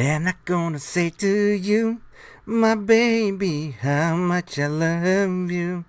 And I'm gonna say to you, my baby, how much I love you.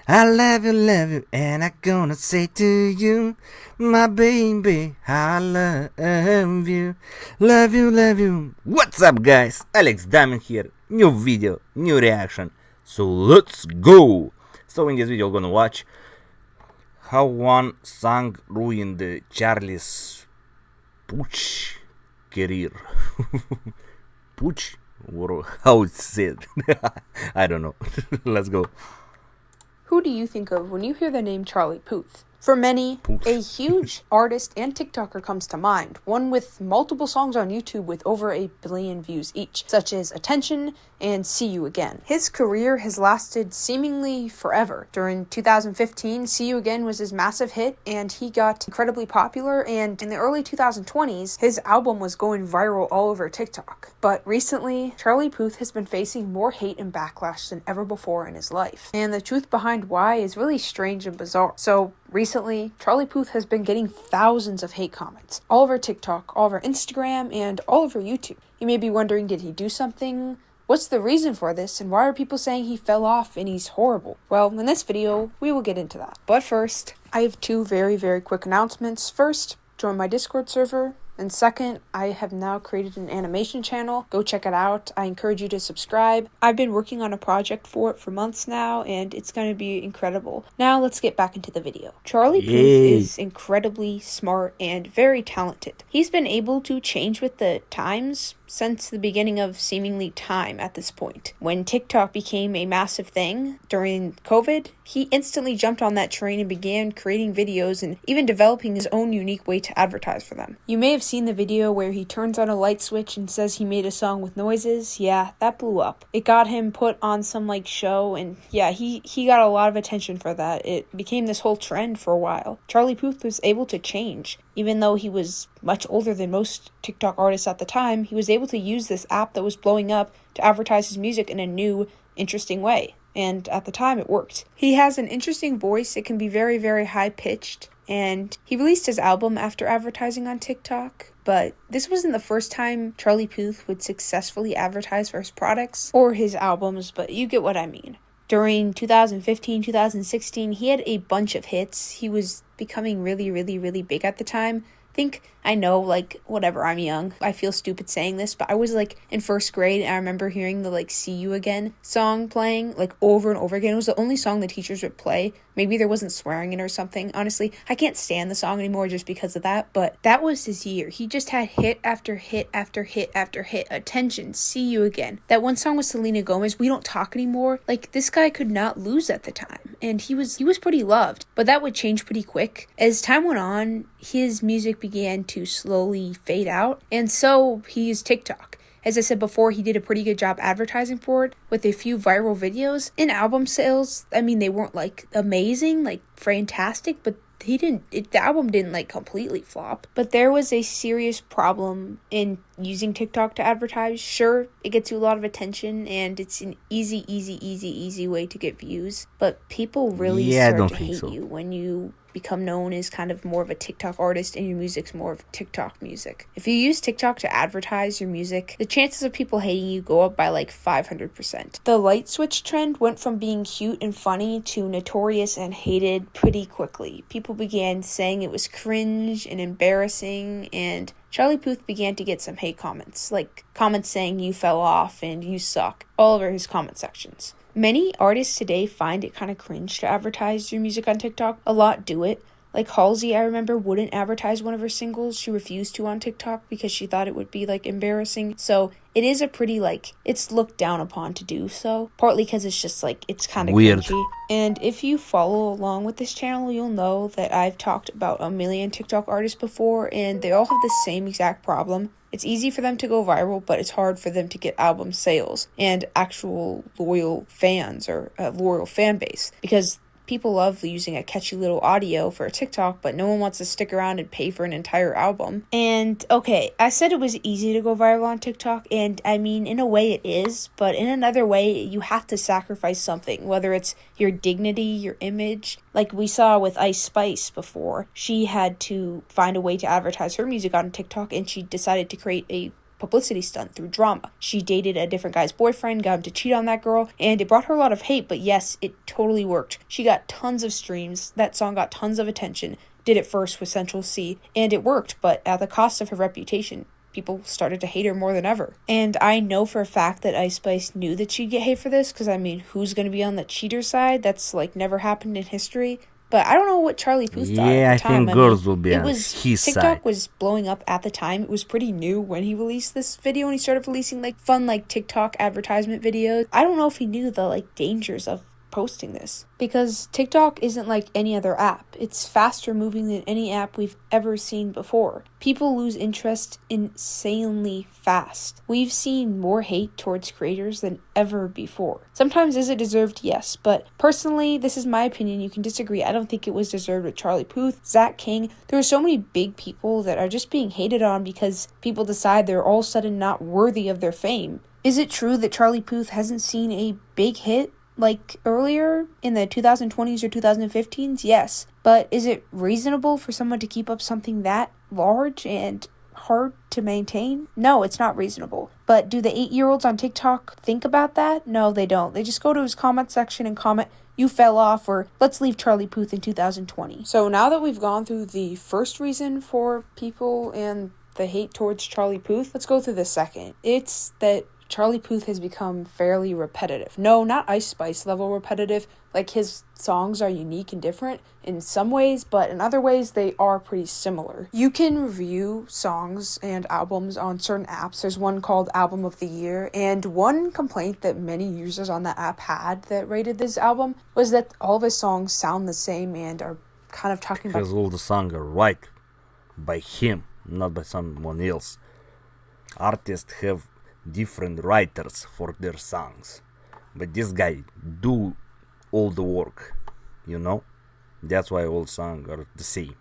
I love you, and I'm gonna say to you, my baby, how I love you. Love you. What's up, guys? Alex Diamond here. New video, new reaction. So let's go. So in this video, we're gonna watch how one song ruined Charlie's Puth career. Puth? Or how it's said? I don't know. Let's go. Who do you think of when you hear the name Charlie Puth? For many, Puth. a huge artist and TikToker comes to mind, one with multiple songs on YouTube with over 1 billion views each, such as Attention and See You Again. His career has lasted seemingly forever. During 2015, See You Again was his massive hit, and he got incredibly popular, and in the early 2020s, his album was going viral all over TikTok. But recently, Charlie Puth has been facing more hate and backlash than ever before in his life, and the truth behind why is really strange and bizarre. So recently, Charlie Puth has been getting thousands of hate comments all over TikTok, all over Instagram, and all over YouTube. You may be wondering, did he do something? What's the reason for this, and why are people saying he fell off and he's horrible? Well, in this video, we will get into that. But first, I have two very quick announcements. First, join my Discord server. And second, I have now created an animation channel. Go check it out. I encourage you to subscribe. I've been working on a project for it for months now, and it's going to be incredible. Now let's get back into the video. Charlie Puth is incredibly smart and very talented. He's been able to change with the times since the beginning of seemingly time at this point. When TikTok became a massive thing during COVID, he instantly jumped on that train and began creating videos and even developing his own unique way to advertise for them. You may have seen the video where he turns on a light switch and says he made a song with noises. Yeah, that blew up. It got him put on some show, and yeah, he got a lot of attention for that. It became this whole trend for a while. Charlie Puth was able to change. Even though he was much older than most TikTok artists at the time, he was able to use this app that was blowing up to advertise his music in a new, interesting way. And at the time, it worked. He has an interesting voice. It can be very high-pitched. And he released his album after advertising on TikTok. But this wasn't the first time Charlie Puth would successfully advertise for his products or his albums, but you get what I mean. During 2015, 2016, he had a bunch of hits. He was becoming really big at the time. I know, whatever, I'm young. I feel stupid saying this, but I was, in first grade, and I remember hearing the, See You Again song playing, over and over again. It was the only song the teachers would play. Maybe there wasn't swearing in or something. Honestly, I can't stand the song anymore just because of that, but that was his year. He just had hit after hit after hit after hit. Attention, See You Again. That one song with Selena Gomez, We Don't Talk Anymore. This guy could not lose at the time, and he was pretty loved, but that would change pretty quick. As time went on, his music began to slowly fade out, and so he used TikTok. As I said before, he did a pretty good job advertising for it with a few viral videos. In album sales, they weren't amazing, fantastic, but the album didn't completely flop. But there was a serious problem in using TikTok to advertise. Sure, it gets you a lot of attention and it's an easy way to get views, but people really start to hate you when you become known as kind of more of a TikTok artist and your music's more of TikTok music. If you use TikTok to advertise your music, the chances of people hating you go up by 500%. The light switch trend went from being cute and funny to notorious and hated pretty quickly. People began saying it was cringe and embarrassing, and Charlie Puth began to get some hate comments, comments saying you fell off and you suck, all over his comment sections. Many artists today find it kind of cringe to advertise your music on TikTok. A lot do it. Halsey, I remember, wouldn't advertise one of her singles. She refused to on TikTok because she thought it would be, embarrassing. So it is a pretty, it's looked down upon to do so. Partly because it's just, it's kind of weird. cringy. And if you follow along with this channel, you'll know that I've talked about a million TikTok artists before, and they all have the same exact problem. It's easy for them to go viral, but it's hard for them to get album sales and actual loyal fans or a loyal fan base, because people love using a catchy little audio for a TikTok, but no one wants to stick around and pay for an entire album. And okay, I said it was easy to go viral on TikTok, and in a way it is, but in another way, you have to sacrifice something, whether it's your dignity, your image. Like we saw with Ice Spice before, she had to find a way to advertise her music on TikTok, and she decided to create a publicity stunt through drama. She dated a different guy's boyfriend, got him to cheat on that girl, and it brought her a lot of hate, but yes, it totally worked. She got tons of streams, that song got tons of attention, did it first with Central C, and it worked, but at the cost of her reputation. People started to hate her more than ever. And I know for a fact that Ice Spice knew that she'd get hate for this, because I mean, who's going to be on the cheater side? That's like never happened in history. But I don't know what Charlie Puth thought at the time. I think girls will be on his TikTok side. was blowing up at the time. It was pretty new when he released this video, and he started releasing like fun like TikTok advertisement videos. I don't know if he knew the like dangers of posting this, because TikTok isn't like any other app. It's faster moving than any app we've ever seen before. People lose interest insanely fast. We've seen more hate towards creators than ever before. Sometimes is it deserved? Yes, but personally, this is my opinion. You can disagree. I don't think it was deserved with Charlie Puth, Zach King. There are so many big people that are just being hated on because people decide they're all of a sudden not worthy of their fame. Is it true that Charlie Puth hasn't seen a big hit like earlier in the 2020s or 2015s? Yes. But is it reasonable for someone to keep up something that large and hard to maintain? No, it's not reasonable. But do the 8-year-olds on TikTok think about that? No, they don't. They just go to his comment section and comment, "You fell off," or "Let's leave Charlie Puth in 2020. So now that we've gone through the first reason for people and the hate towards Charlie Puth, let's go through the second. It's that Charlie Puth has become fairly repetitive. No, not Ice Spice level repetitive. Like, his songs are unique and different in some ways, but in other ways they are pretty similar. You can review songs and albums on certain apps. There's one called Album of the Year, and one complaint that many users on that app had that rated this album was that all of his songs sound the same and are kind of talking about... Because all the songs are right by him, not by someone else. Artists have different writers for their songs, but this guy do all the work, you know. That's why all songs are the same.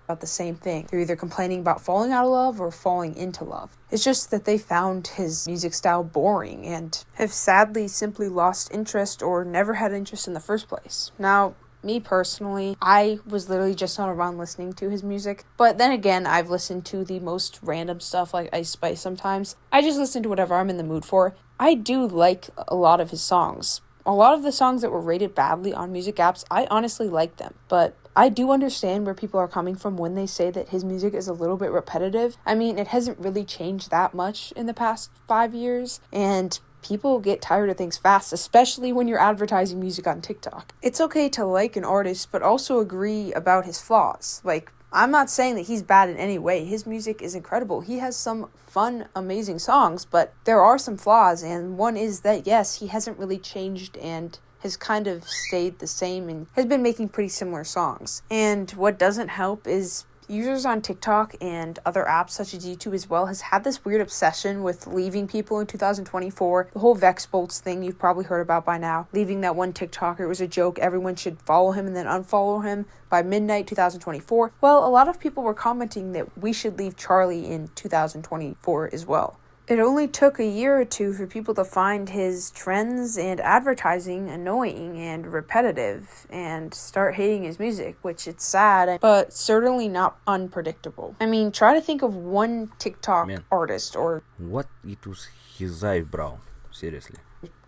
About the same thing. They're either complaining about falling out of love or falling into love. It's just that they found his music style boring and have sadly simply lost interest or never had interest in the first place. Now, me personally, I was literally just on a run listening to his music. But then again, I've listened to the most random stuff like Ice Spice sometimes. I just listen to whatever I'm in the mood for. I do like a lot of his songs. A lot of the songs that were rated badly on music apps, I honestly like them. But I do understand where people are coming from when they say that his music is a little bit repetitive. I mean, it hasn't really changed that much in the past 5 years. And people get tired of things fast, especially when you're advertising music on TikTok. It's okay to like an artist, but also agree about his flaws. Like, I'm not saying that he's bad in any way. His music is incredible. He has some fun, amazing songs, but there are some flaws, and one is that, yes, he hasn't really changed and has kind of stayed the same and has been making pretty similar songs. And what doesn't help is users on TikTok and other apps such as YouTube as well has had this weird obsession with leaving people in 2024. The whole Vex Bolts thing you've probably heard about by now. Leaving that one TikToker, it was a joke. Everyone should follow him and then unfollow him by midnight 2024. Well, a lot of people were commenting that we should leave Charlie in 2024 as well. It only took a year or two for people to find his trends and advertising annoying and repetitive and start hating his music, which it's sad, but certainly not unpredictable. I mean, try to think of one TikTok artist or... What? It was his eyebrow. Seriously.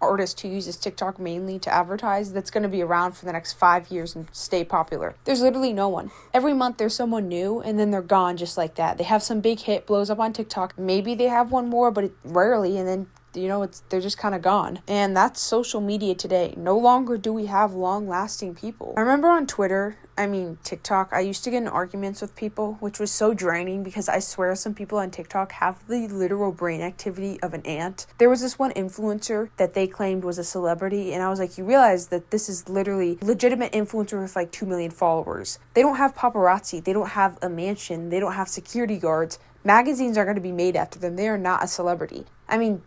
Artist who uses TikTok mainly to advertise that's going to be around for the next 5 years and stay popular. There's literally no one. Every month there's someone new and then they're gone just like that. They have some big hit, blows up on TikTok. Maybe they have one more, but rarely, and then they're just kind of gone. And that's social media today. No longer do we have long-lasting people. I remember on TikTok, I used to get in arguments with people, which was so draining because I swear some people on TikTok have the literal brain activity of an ant. There was this one influencer that they claimed was a celebrity, and I was like, you realize that this is literally legitimate influencer with like 2 million followers. They don't have paparazzi. They don't have a mansion. They don't have security guards. Magazines are going to be made after them. They are not a celebrity. I mean,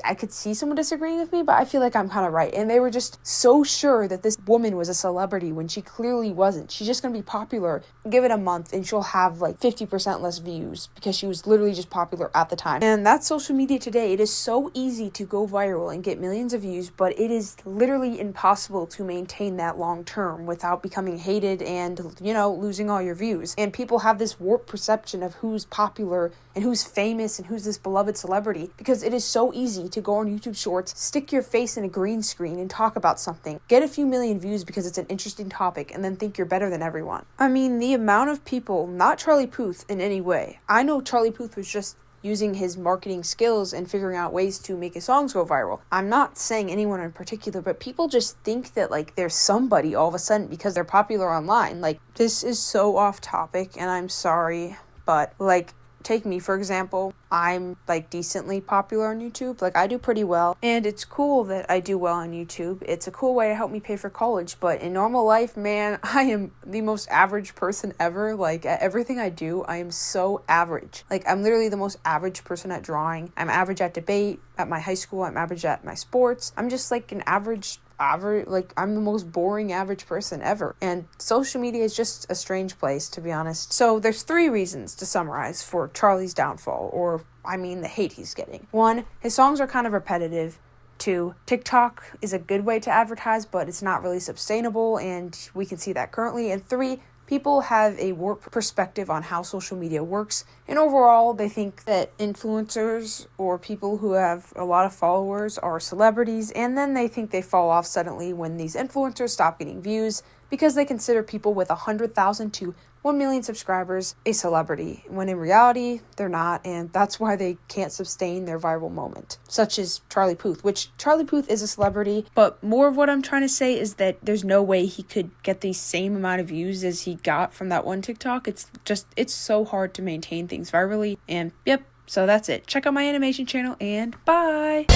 I could see someone disagreeing with me, but I feel like I'm kind of right. And they were just so sure that this woman was a celebrity when she clearly wasn't. She's just going to be popular. Give it a month and she'll have like 50% less views because she was literally just popular at the time. And that's social media today. It is so easy to go viral and get millions of views, but it is literally impossible to maintain that long term without becoming hated and, losing all your views. And people have this warped perception of who's popular and who's famous and who's this beloved celebrity because it is so easy to go on YouTube Shorts, stick your face in a green screen and talk about something, get a few million views because it's an interesting topic, and then think you're better than everyone. I mean, the amount of people, not Charlie Puth in any way. I know Charlie Puth was just using his marketing skills and figuring out ways to make his songs go viral. I'm not saying anyone in particular, but people just think that like there's somebody all of a sudden because they're popular online. Like, this is so off topic and I'm sorry, but like, take me, for example. I'm like decently popular on YouTube. Like, I do pretty well. And it's cool that I do well on YouTube. It's a cool way to help me pay for college. But in normal life, man, I am the most average person ever. Like, at everything I do, I am so average. Like, I'm literally the most average person at drawing. I'm average at debate. At my high school, I'm average at my sports. I'm just like an average, like, I'm the most boring average person ever. And social media is just a strange place, to be honest. So there's 3 reasons to summarize for Charlie's downfall, or the hate he's getting. 1, his songs are kind of repetitive. 2, TikTok is a good way to advertise, but it's not really sustainable, and we can see that currently. And 3, people have a warped perspective on how social media works, and overall, they think that influencers or people who have a lot of followers are celebrities, and then they think they fall off suddenly when these influencers stop getting views because they consider people with 100,000 to 1 million subscribers a celebrity, when in reality, they're not, and that's why they can't sustain their viral moment, such as Charlie Puth, which Charlie Puth is a celebrity, but more of what I'm trying to say is that there's no way he could get the same amount of views as he got from that one TikTok. It's so hard to maintain things virally, and yep, so that's it. Check out my animation channel, and bye!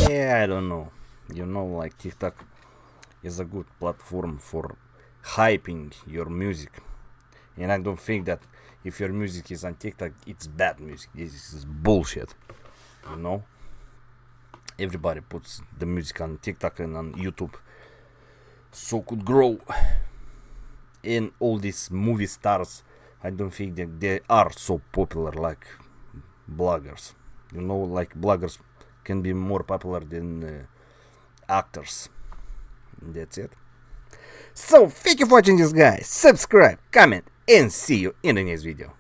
Yeah, I don't know. Like TikTok is a good platform for hyping your music. And I don't think that if your music is on TikTok, it's bad music. This is bullshit. Everybody puts the music on TikTok and on YouTube so could grow. And all these movie stars, I don't think that they are so popular like bloggers. Like bloggers can be more popular than actors. And that's it. So, thank you for watching this, guys. Subscribe, comment, and see you in the next video.